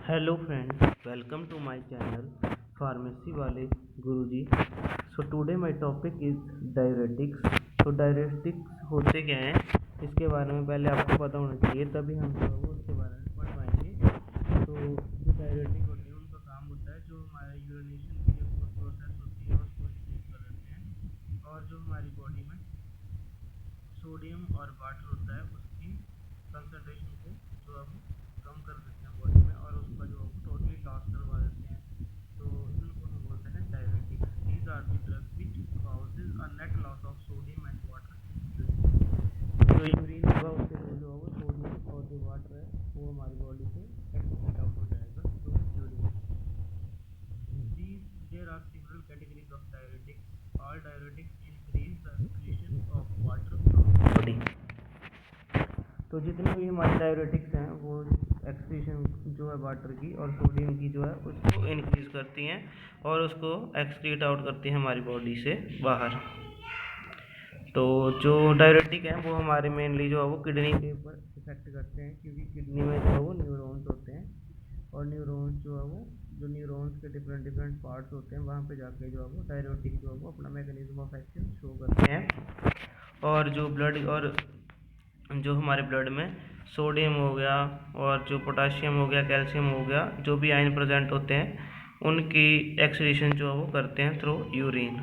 Hello friends, welcome to my channel pharmacy वाले Guruji. So today my topic is diuretics. तो diuretics होते क्या हैं, इसके बारे में पहले आपको पता होना चाहिए, तभी हम जो है वो उसके बारे में पढ़ पाएंगे। तो जो डायरेटिक होते हैं उनका काम होता है जो हमारे यूरिनेशन की जो प्रोसेस होती है उसको इंक्रीज कर देते हैं, और जो हमारी बॉडी में सोडियम और वाटर होता है उसकी कंसंट्रेशन को जो है वो कम कर देते हैं बॉडी में, और उसका जो है वो टोटली लॉस करवा देते हैं। तो इनको हम बोलते हैं diuretics. These are the drugs which causes a net loss of sodium and water in urine. जो यूरिन होगा उससे जो है वो सोडियम और जो वाटर है वो हमारी बॉडी से एक्सक्रीट आउट हो जाएगा जो urine. There are several categories of diuretics. All diuretics increase the excretion of water from the body. तो जितने भी हमारे डायरेटिक्स हैं वो एक्सक्रीशन जो है वाटर की और सोडियम की जो है उसको इंक्रीज करती हैं और उसको एक्सक्रीट आउट करती हैं हमारी बॉडी से बाहर। तो जो डायरेटिक हैं वो हमारे मेनली जो है वो किडनी के ऊपर इफेक्ट करते हैं, क्योंकि किडनी में जो है वो न्यूरॉन्स होते हैं, और न्यूरॉन्स जो है वो जो न्यूरॉन्स के डिफरेंट पार्ट्स होते हैं वहाँ पे जाके जो है वो डायरेटिक जो है वो अपना मैकेनिज्म ऑफ एक्शन शो करते हैं। और जो ब्लड और जो हमारे ब्लड में सोडियम हो गया और जो पोटाशियम हो गया, कैल्शियम हो गया, जो भी आयन प्रेजेंट होते हैं उनकी एक्सक्रीशन जो है वो करते हैं थ्रू यूरिन।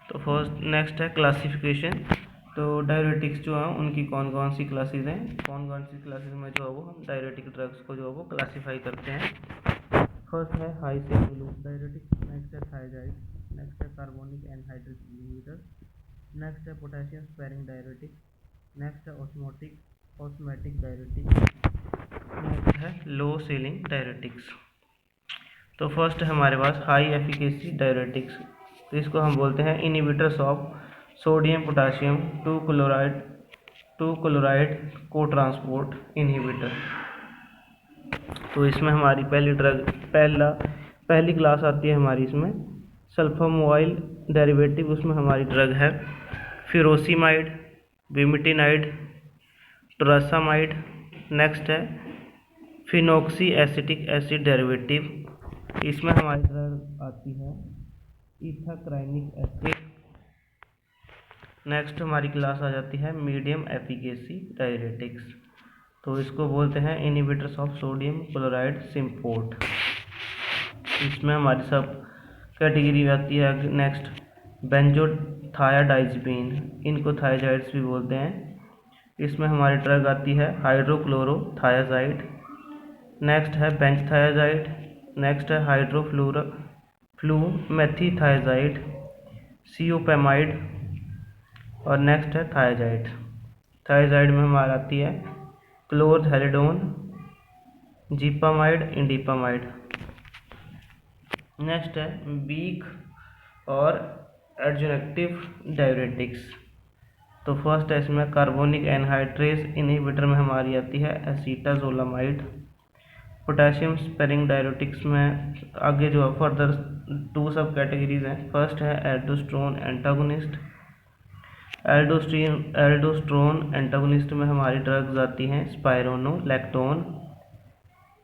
तो फर्स्ट नेक्स्ट है क्लासिफिकेशन। तो डायरेटिक्स जो है उनकी कौन कौन सी क्लासेस हैं, कौन कौन सी क्लासेस में जो है वो हम डायरेटिक ड्रग्स को जो है वो क्लासीफाई करते हैं। फर्स्ट है हाई सेल्यूलोज डायरेटिक्स, नेक्स्ट है थायराइड, नेक्स्ट है कार्बोनिक एनहाइड्रेट इनहिबिटर, नेक्स्ट है पोटेशियम स्पेरिंग डायरेटिक्स, नेक्स्ट है ऑस्मोटिक डायरेटिक्स, नेक्स्ट है लो सीलिंग डायरेटिक्स। तो फर्स्ट है हमारे पास हाई एफिकेसी डायरेटिक्स। तो इसको हम बोलते हैं inhibitors of sodium potassium two chloride cotransport inhibitor. तो इसमें हमारी पहली क्लास आती है हमारी इसमें सल्फामोइल डेरिवेटिव। उसमें हमारी ड्रग है फिरोसिमाइड, विमिटिनाइड, टोरासामाइड। नेक्स्ट है फिनोक्सी एसिटिक एसिड डेरिवेटिव। इसमें हमारी ड्रग आती है इथाक्राइनिक एसिड। नेक्स्ट हमारी क्लास आ जाती है मीडियम एफिकेसी डायरेटिक्स। तो इसको बोलते हैं inhibitors of sodium chloride symport. इसमें हमारी सब कैटेगरी आती है। नेक्स्ट बेंजोथायाडाइजिपिन, इनको थायजाइड्स भी बोलते हैं। इसमें हमारी ड्रग आती है हाइड्रोक्लोरोथायाजाइड। नेक्स्ट है बेंजथायाजाइड, नेक्स्ट है हाइड्रोफ्लूमेथीथायाजाइड, सियोपेमाइड, और नेक्स्ट है थायाजाइड। थायाजाइड में हमारी आती है क्लोरहेलिडोन, जीपामाइड, इंडिपामाइड। नेक्स्ट है वीक और एडजुनेक्टिव डायरेटिक्स। तो फर्स्ट है इसमें कार्बोनिक एनहाइड्रेस इनहिबिटर में हमारी आती है एसीटाजोलामाइड। पोटेशियम स्पेरिंग डायरेटिक्स में आगे जो है फर्दर टू सब कैटेगरीज हैं। फर्स्ट है एल्डोस्ट्रोन एंटागोनिस्ट। एल्डोस्ट्रोन एंटागोनिस्ट में हमारी ड्रग्स आती हैं spironolactone,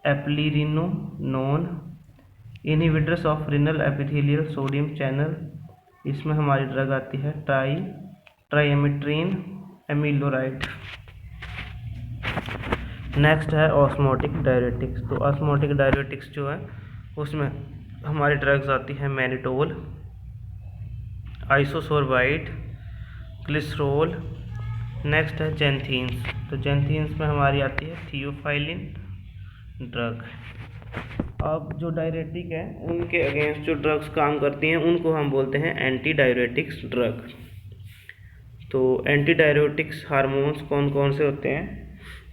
eplerenone, inhibitors of renal epithelial sodium channel. इसमें हमारी ड्रग आती है ट्राइएमिट्रिन एमिलोराइड। नेक्स्ट है ऑस्मोटिक डायरेटिक्स। तो ऑस्मोटिक डायरेटिक्स जो है उसमें हमारी ड्रग्स आती है मैनिटोल, आइसोसोरबाइड, ग्लिसरोल। नेक्स्ट है जेंथीन्स। तो जेंथीन्स में हमारी आती है थियोफाइलिन ड्रग। अब जो डायरेटिक है उनके अगेंस्ट जो ड्रग्स काम करती हैं उनको हम बोलते हैं एंटी डायरेटिक्स ड्रग। तो एंटी डायरेटिक्स हार्मोन्स कौन कौन से होते हैं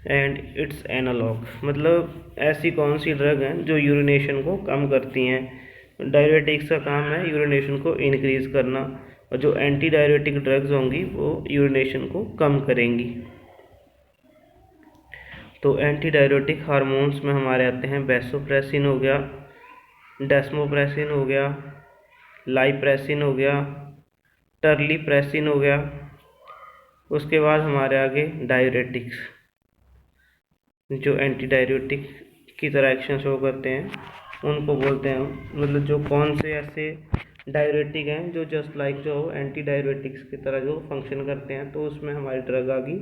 एंड इट्स एनालॉग, मतलब ऐसी कौन सी ड्रग हैं जो यूरिनेशन को कम करती हैं। डायरेटिक्स का काम है यूरिनेशन को इंक्रीज करना, और जो एंटी डायरेटिक ड्रग्स होंगी वो यूरिनेशन को कम करेंगी। तो एंटी डायरेटिक हार्मोन्स में हमारे आते हैं वैसोप्रेसिन हो गया, डेस्मोप्रेसिन हो गया, लाइप्रेसिन हो गया, टर्लीप्रेसिन हो गया। उसके बाद हमारे आगे डायरेटिक्स जो एंटी डायरेटिक की तरह एक्शन शो करते हैं उनको बोलते हैं, मतलब जो कौन से ऐसे डायरेटिक हैं जो जस्ट लाइक जो एंटी डायरेटिक्स की तरह जो फंक्शन करते हैं। तो उसमें हमारी ड्रग आ गई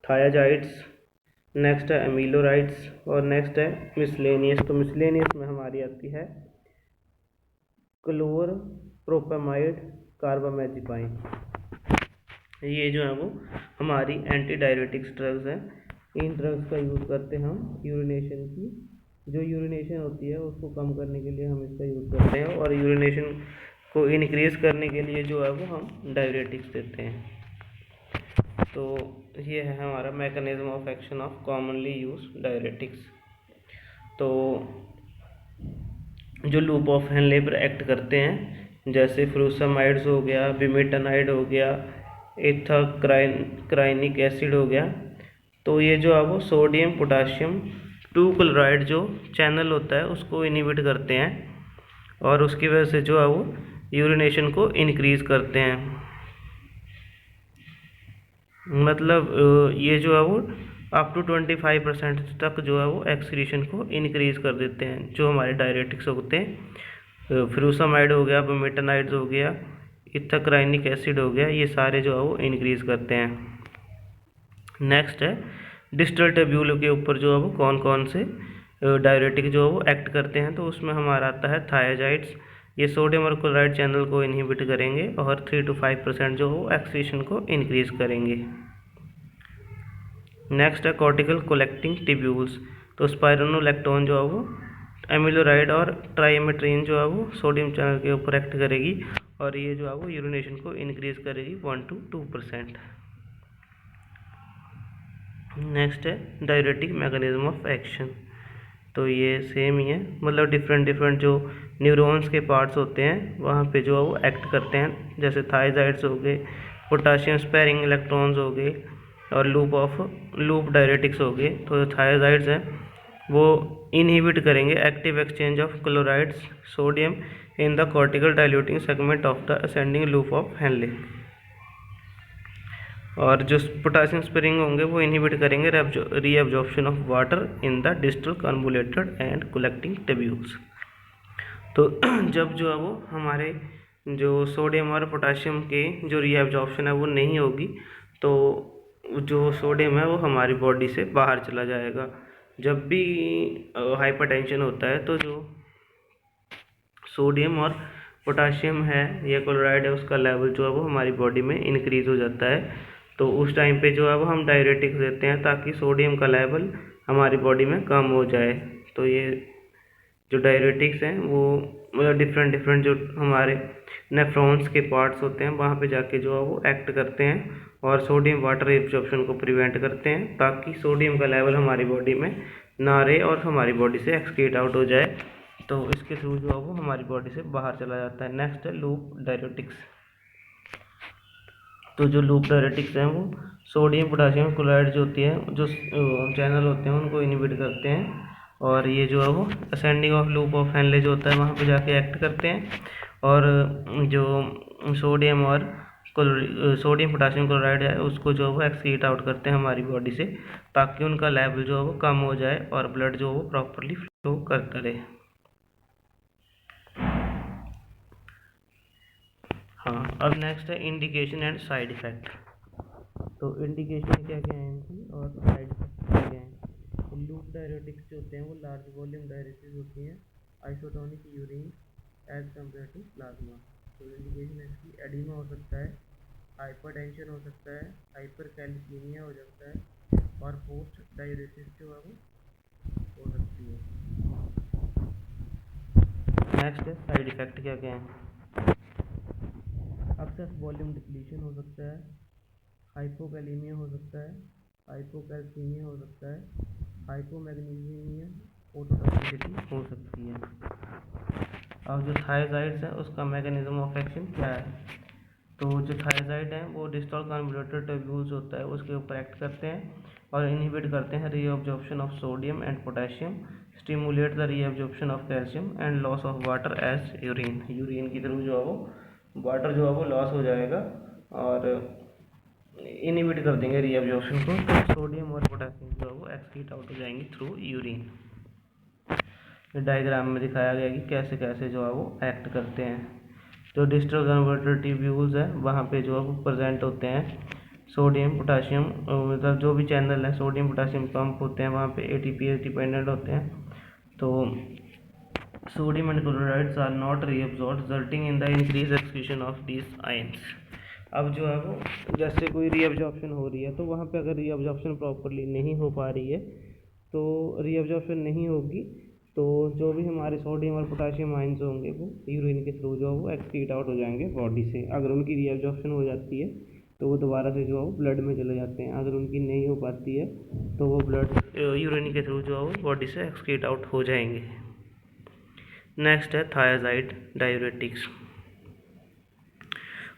थायाजाइड्स, नेक्स्ट है एमिलोराइड्स और नेक्स्ट है मिसलेनियस। तो मिसलेनियस में हमारी आती है क्लोरप्रोपेमाइड, कार्बामेजिपाइन। ये जो है वो हमारी एंटी डायरेटिक्स ड्रग्स हैं। इन ड्रग्स का यूज़ करते हैं हम यूरिनेशन की जो यूरिनेशन होती है उसको कम करने के लिए हम इसका यूज़ करते हैं, और यूरिनेशन को इनक्रीज़ करने के लिए जो है वो हम डायरेटिक्स देते हैं। तो ये है हमारा mechanism of action of commonly use diuretics. तो जो लूप ऑफ हेनले पर एक्ट करते हैं जैसे फ्रूसामाइड्स हो गया, बिमेटानाइड हो गया, इथाक्राइनिक एसिड हो गया। तो ये जो है वो सोडियम पोटाशियम 2 क्लोराइड जो चैनल होता है उसको इनहिबिट करते हैं, और उसकी वजह से जो है वो यूरिनेशन को इनक्रीज़ करते हैं। मतलब ये जो है वो अप टू 25% तक जो है वो एक्सक्रीशन को इनक्रीज़ कर देते हैं जो हमारे डायरेटिक्स होते हैं। फ्रूसामाइड हो गया, बिमेटानाइड्स हो गया, इथाक्राइनिक एसिड हो गया, ये सारे जो है वो इनक्रीज़ करते हैं। नेक्स्ट है डिस्टल ट्यूब्यूल के ऊपर जो है वो कौन कौन से डायरेटिक जो है वो एक्ट करते हैं। तो उसमें हमारा आता है थायाजाइड्स। ये सोडियम और क्लोराइड चैनल को इनहिबिट करेंगे और 3 to 5% जो हो एक्सक्रीशन को इंक्रीज करेंगे। नेक्स्ट है कॉर्टिकल कोलेक्टिंग ट्यूब्यूल्स। तो स्पाइरोनोलैक्टोन जो है वो एमिलोराइड और ट्राइमेट्रीन जो है वो सोडियम चैनल के ऊपर एक्ट करेगी, और ये जो है वो यूरिनेशन को इंक्रीज करेगी 1 to 2%। नेक्स्ट है डायरेटिक मैकेनिज्म ऑफ एक्शन। तो ये सेम ही है, मतलब डिफरेंट जो न्यूरॉन्स के पार्ट्स होते हैं वहाँ पे जो है वो एक्ट करते हैं, जैसे थायजाइड्स हो गए, पोटाशियम स्पेयरिंग इलेक्ट्रॉन्स हो गए, और लूप डायरेटिक्स हो गए। तो जो थायजाइड्स हैं वो इनहिबिट करेंगे active exchange of chlorides sodium in the cortical diluting segment of the ascending loop of Henle, और जो पोटाशियम स्पेयरिंग होंगे वो इनहिबिट करेंगे reabsorption of water in the distal convoluted and collecting tubules. तो जब जो है वो हमारे जो सोडियम और पोटाशियम के जो रीअब्जॉर्प्शन है वो नहीं होगी, तो जो सोडियम है वो हमारी बॉडी से बाहर चला जाएगा। जब भी हाइपरटेंशन होता है तो जो सोडियम और पोटाशियम है या क्लोराइड है उसका लेवल जो है वो हमारी बॉडी में इंक्रीज़ हो जाता है। तो उस टाइम पे जो है वो हम डायरेटिक्स देते हैं ताकि सोडियम का लेवल हमारी बॉडी में कम हो जाए। तो ये जो डायरेटिक्स हैं वो मतलब डिफरेंट जो हमारे नेफ्रॉन्स के पार्ट्स होते हैं वहाँ पे जाके जो है वो एक्ट करते हैं और सोडियम वाटर एब्जॉर्प्शन को प्रिवेंट करते हैं ताकि सोडियम का लेवल हमारी बॉडी में ना रहे और हमारी बॉडी से एक्सक्रीट आउट हो जाए। तो इसके थ्रू जो है वो हमारी बॉडी से बाहर चला जाता है। नेक्स्ट है लूप डायरेटिक्स। तो जो लूप डायरेटिक्स हैं वो सोडियम पोटाशियम क्लोराइड जो होती है जो चैनल होते हैं उनको इनहिबिट करते हैं, और ये जो है वो ascending of loop of Henle जो होता है वहाँ पे जाके एक्ट करते हैं, और जो सोडियम और सोडियम पोटाशियम क्लोराइड है उसको जो है वो एक्सक्रीट आउट करते हैं हमारी बॉडी से ताकि उनका लेवल जो है वो कम हो जाए और ब्लड जो है वो प्रॉपरली फ्लो करता रहे। हाँ, अब नेक्स्ट है इंडिकेशन एंड साइड इफ़ेक्ट। तो इंडिकेशन क्या क्या है इनकी और साइड इफेक्ट क्या क्या हैं। लूप डायरेटिक्स जो होते हैं वो लार्ज वॉल्यूम डायरेटिक्स होती हैं, isotonic urine as compared to plasma. तो इंडिकेशन है इसकी एडिमा हो सकता है, हाइपरटेंशन हो सकता है, हाइपरकैल्सीमिया हो सकता है, और पोस्ट डायरेटिक्स जो है वो हो सकती है। नेक्स्ट है साइड इफेक्ट क्या क्या हैं। एक्सेस वॉल्यूम डिप्लीशन हो सकता है, हाइपोकैलीमिया हो सकता है, हाइपोकैल्सीमिया हो सकता है, हाइपोमैग्नीशियमिया, ओटोटॉक्सिसिटी हो सकती है। अब जो थायजाइड्स है उसका मैकेनिज्म ऑफ एक्शन क्या है। तो जो थायजाइड है वो डिस्टल कन्वोल्यूटेड ट्यूब्यूल्स होता है उसके ऊपर एक्ट करते हैं और इनहिबिट करते हैं reabsorption of sodium and potassium, stimulate the reabsorption of calcium and loss of water as urine के थ्रू जो है वो वाटर जो है वो लॉस हो जाएगा और इनहिबिट कर देंगे रीअब्जॉर्प्शन को, तो सोडियम और पोटेशियम जो है वो एक्सक्रीट आउट हो जाएंगे थ्रू यूरिन। डायग्राम में दिखाया गया कि कैसे कैसे जो है वो एक्ट करते हैं। जो डिजिटल कन्वर्टर ट्यूब्यूल्स है वहाँ पे जो है वो प्रेजेंट होते हैं सोडियम पोटाशियम, मतलब जो भी चैनल है सोडियम पोटाशियम पंप होते हैं वहाँ पे ATPase डिपेंडेंट होते हैं। तो sodium and chlorides are not reabsorbed resulting in the increase excretion of these ions. अब जो है वो जैसे कोई रीअब्जॉर्प्शन हो रही है तो वहाँ पे अगर रीअब्जॉर्प्शन प्रॉपरली नहीं हो पा रही है तो रीअब्जॉर्प्शन नहीं होगी तो जो भी हमारे सोडियम और पोटाशियम आयंस होंगे वो यूरिन के थ्रू जो है वो एक्सक्रीट आउट हो जाएंगे बॉडी से। अगर उनकी रीअब्जॉर्प्शन हो जाती है तो वो दोबारा से जो है वो ब्लड में चले जाते हैं। अगर उनकी नहीं हो पाती है तो वो ब्लड यूरिन के थ्रू जो है वो बॉडी से एक्सक्रीट आउट हो जाएंगे। नेक्स्ट है thiazide diuretics.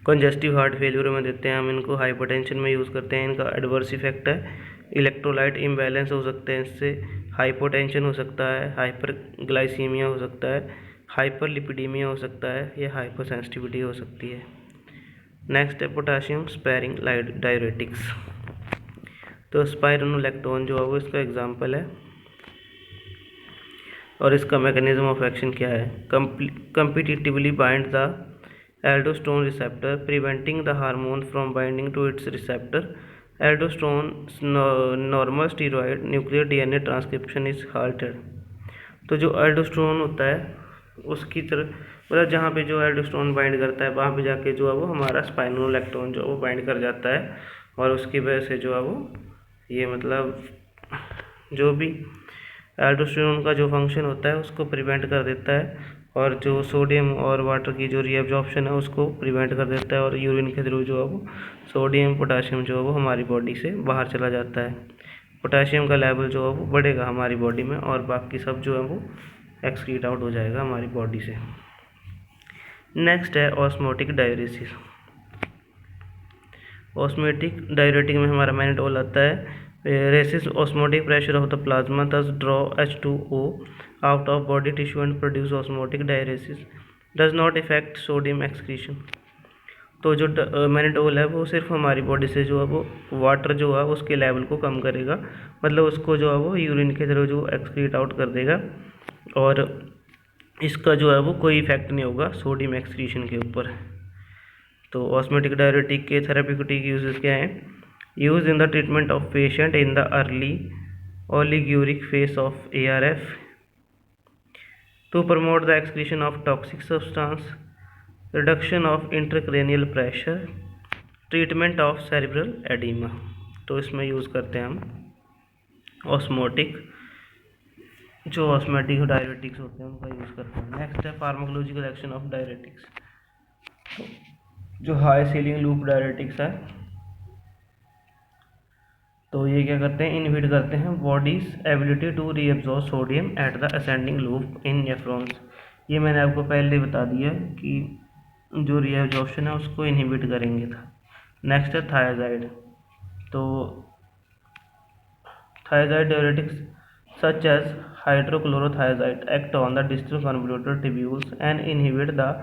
Congestive heart failure में देते हैं हम इनको, हाइपरटेंशन में यूज़ करते हैं। इनका एडवर्स इफेक्ट है इलेक्ट्रोलाइट इम्बैलेंस हो सकते हैं इससे, हाइपोटेंशन हो सकता है, हाइपरग्लाइसीमिया हो सकता है, हाइपरलिपिडीमिया हो सकता है, या हाइपरसेंसिटिविटी हो सकती है। नेक्स्ट है पोटाशियम स्पेरिंग डायूरेटिक्स। तो स्पाइरोनोलैक्टोन जो है वो इसका एग्जाम्पल है और इसका मैकेनिज्म ऑफ एक्शन क्या है। Competitively bind the aldosterone receptor preventing the hormone from binding to its receptor. Aldosterone normal steroid nuclear DNA transcription is halted. तो जो एल्डोस्टेरोन होता है उसकी तरह मतलब जहाँ पे जो एल्डोस्टेरोन बाइंड करता है वहाँ पे जाके जो है वो हमारा स्पाइरोनोलैक्टोन जो वो बाइंड कर जाता है और उसकी वजह से जो है वो ये मतलब जो भी एल्डोस्टेरोन का जो फंक्शन होता है उसको प्रिवेंट कर देता है और जो सोडियम और वाटर की जो रीअब्जॉर्प्शन है उसको प्रिवेंट कर देता है और यूरिन के थ्रू जो है वो सोडियम पोटाशियम जो है वो हमारी बॉडी से बाहर चला जाता है। पोटाशियम का लेवल जो है वो बढ़ेगा हमारी बॉडी में और बाकी सब जो है वो एक्सक्रीट आउट हो जाएगा हमारी बॉडी से। नेक्स्ट है ऑस्मोटिक डायूरेसिस। ऑस्मोटिक डायूरेटिक में हमारा मैनिटोल आता है। Raises osmotic pressure of the plasma thus draw H2O out of body tissue and produce osmotic diuresis does not affect sodium excretion। तो जो मैनिटोल है वो सिर्फ हमारी बॉडी से जो है वो वाटर जो है उसके लेवल को कम करेगा, मतलब उसको जो है वो यूरिन के थ्रू जो एक्सक्रीट आउट कर देगा और इसका जो है वो कोई इफेक्ट नहीं होगा सोडियम एक्सक्रीशन के ऊपर। तो ऑस्मोटिक डायूरेटिक के थेरेप्यूटिक यूजेस क्या हैं। Use in the treatment of patient in the early oliguric phase of ARF, to promote the excretion of toxic substance, reduction of intracranial pressure, treatment of cerebral oedema. तो इसमें use करते हैं हम osmotic जो osmotic diuretics होते हैं उनका use करते हैं। नेक्स्ट है फार्माकोलॉजिकल एक्शन ऑफ डायूरेटिक्स। तो जो हाई सीलिंग लूप डायूरेटिक्स है तो ये क्या करते हैं, इनहिबिट करते हैं body's ability to reabsorb sodium at the ascending loop in nephrons. ये मैंने आपको पहले बता दिया कि जो रीअब्सॉर्प्शन है उसको इनहिबिट करेंगे था। नेक्स्ट है थायाजाइड। तो thiazide diuretics such as hydrochlorothiazide act on the distal convoluted tubules and inhibit the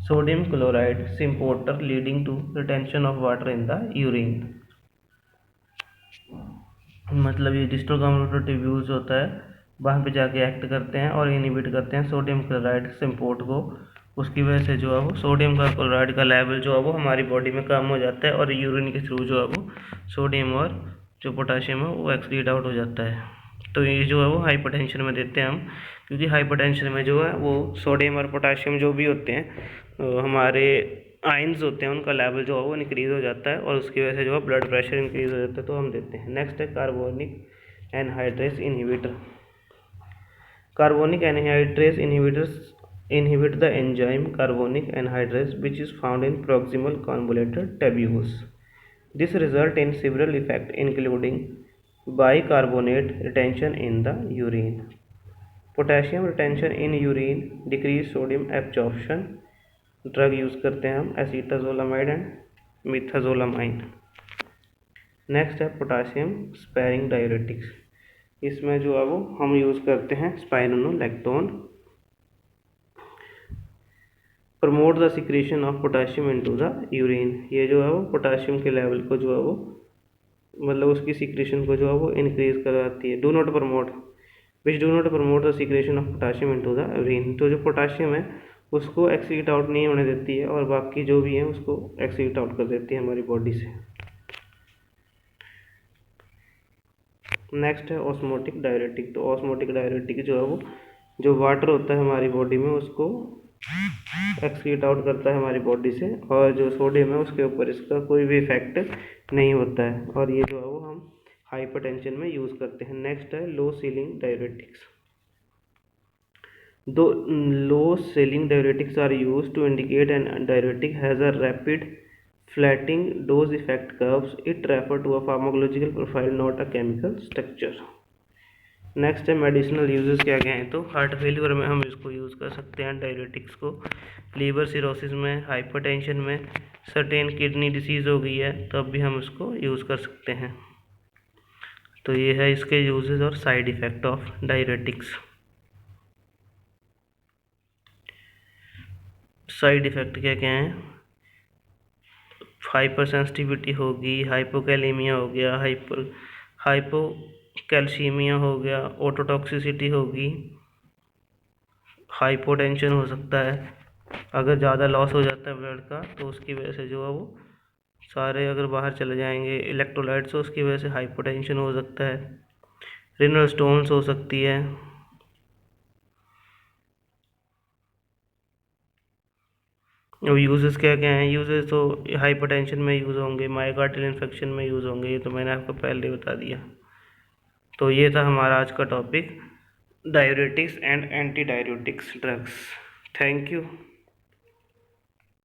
sodium chloride symporter leading to retention of water in the urine. मतलब ये डिस्टल कन्वोल्यूटर ट्यूब्यूल्स होता है वहाँ पे जाके एक्ट करते हैं और इनहिबिट करते हैं सोडियम क्लोराइड सिम्पोर्ट को। उसकी वजह से जो है वो सोडियम का क्लोराइड का लेवल जो है वो हमारी बॉडी में कम हो जाता है और यूरिन के थ्रू जो है वो सोडियम और जो पोटाशियम है वो एक्सक्रीट आउट हो जाता है। तो ये जो है वो हाइपरटेंशन में देते हैं हम, क्योंकि हाइपरटेंशन में जो है वो सोडियम और पोटाशियम जो भी होते हैं हमारे आयंस होते हैं उनका लेवल जो है वो इंक्रीज़ हो जाता है और उसकी वजह से जो है ब्लड प्रेशर इंक्रीज़ हो जाता है तो हम देते हैं। नेक्स्ट है carbonic anhydrase inhibitor. Carbonic anhydrase inhibitors inhibit the enzyme carbonic anhydrase which is found in proximal convoluted tubules. This result in several effects including bicarbonate retention in the urine, potassium retention in urine, decreased sodium absorption। Drug use करते हैं हम एसीटाजोलामाइड and मिथाजोलामाइन। Next है potassium sparing diuretics. इसमें जो है वो हम use करते हैं spironolactone. Promote the secretion of potassium into the urine. ये जो है वो पोटाशियम के लेवल को जो है वो मतलब उसकी सिक्रेशन को जो है वो इंक्रीज कराती है। Do not promote which do not promote the secretion of potassium into the urine. तो जो पोटाशियम है उसको एक्सीट आउट नहीं होने देती है और बाकी जो भी है उसको एक्सीट आउट कर देती है हमारी बॉडी से। नेक्स्ट है ऑस्मोटिक डायरेटिक। तो ऑस्मोटिक डायरेटिक जो है वो जो वाटर होता है हमारी बॉडी में उसको एक्सक्रीट आउट करता है हमारी बॉडी से, और जो सोडियम है उसके ऊपर इसका कोई भी इफेक्ट नहीं होता है, और ये जो है वो हम हाइपरटेंशन में यूज़ करते हैं। नेक्स्ट है लो सीलिंग डायरेटिक्स। दो low ceiling diuretics are use to indicate an diuretic has a rapid flattening dose effect curves. It refer to a pharmacological profile not a chemical structure. Next है medicinal uses क्या क्या हैं। तो heart failure में हम इसको use कर सकते हैं डायरेटिक्स को, लीवर सिरोसिस में, हाइपरटेंशन में, सर्टेन किडनी डिसीज़ हो गई है तब भी हम इसको यूज़ कर सकते हैं। तो ये है इसके यूजेस और side effect of diuretics. Side effect क्या क्या हैं, हाइपर सेंसिटिविटी होगी, हाइपोकैलेमिया हो गया, हाइपोकैल्सीमिया हो गया, ऑटोटॉक्सिसिटी होगी, हाइपोटेंशन हो सकता है, अगर ज़्यादा लॉस हो जाता है ब्लड का तो उसकी वजह से जो है वो सारे अगर बाहर चले जाएंगे इलेक्ट्रोलाइट्स, तो उसकी वजह से हाइपोटेंशन हो सकता है, रिनल स्टोन्स हो सकती है। अब यूजेस क्या क्या हैं, यूजेस तो हाइपरटेंशन में यूज़ होंगे, मायोकार्डियल इन्फेक्शन में यूज़ होंगे, ये तो मैंने आपको पहले बता दिया। तो ये था हमारा आज का topic, diuretics and anti diuretics drugs. Thank you.